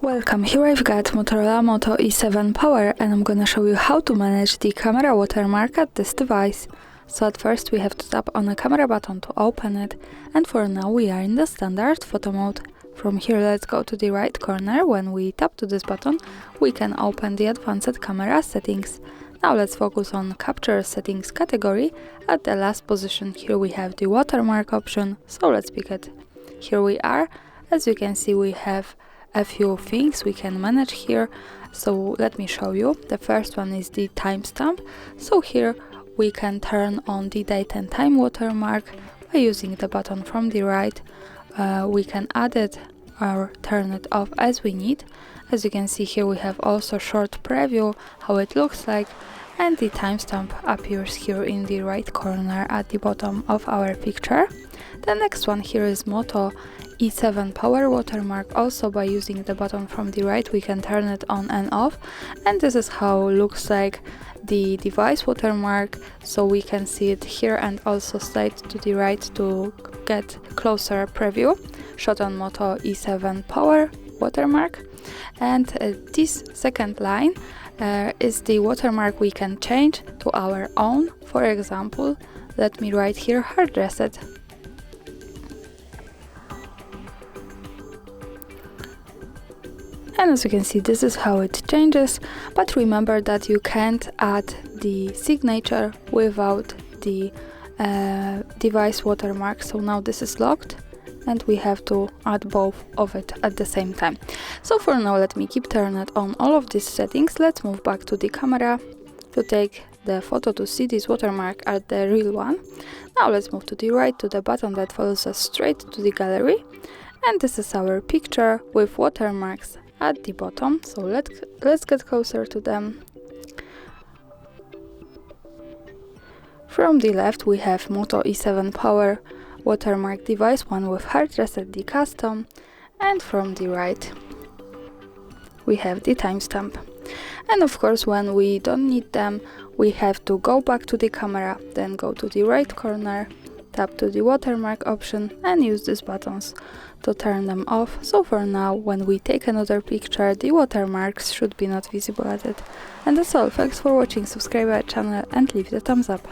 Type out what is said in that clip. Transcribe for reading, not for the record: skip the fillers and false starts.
Welcome, here I've got Motorola Moto E7 Power and I'm gonna show you how to manage the camera watermark at this device. So at first we have to tap on the camera button to open it, and for now we are in the standard photo mode. From here let's go to the right corner. When we tap to this button we can open the advanced camera settings. Now let's focus on capture settings category. At the last position here we have the watermark option, so let's pick it. Here we are. As you can see we have a few things we can manage here, so let me show you. The first one is the timestamp. So here we can turn on the date and time watermark by using the button from the right. We can add it or turn it off as we need. As you can see here we have also short preview how it looks like, and the timestamp appears here in the right corner at the bottom of our picture. The next one here is Moto E7 Power watermark. Also by using the button from the right we can turn it on and off, and this is how it looks like the device watermark. So we can see it here and also slide to the right to get closer preview shot on Moto E7 Power watermark. And this second line is the watermark we can change to our own. For example, let me write here hard reset. And as you can see this is how it changes, but remember that you can't add the signature without the device watermark. So now this is locked and we have to add both of it at the same time. So for now let me keep turning it on all of these settings. Let's move back to the camera to take the photo to see this watermark at the real one. Now let's move to the right to the button that follows us straight to the gallery, and this is our picture with watermarks at the bottom. So let's get closer to them. From the left we have Moto E7 Power watermark device, one with hard reset, the custom, and from the right we have the timestamp. And of course when we don't need them we have to go back to the camera, then go to the right corner, tap to the watermark option and use these buttons to turn them off. So for now when we take another picture the watermarks should be not visible at it. And that's all, thanks for watching, subscribe our channel and leave the thumbs up.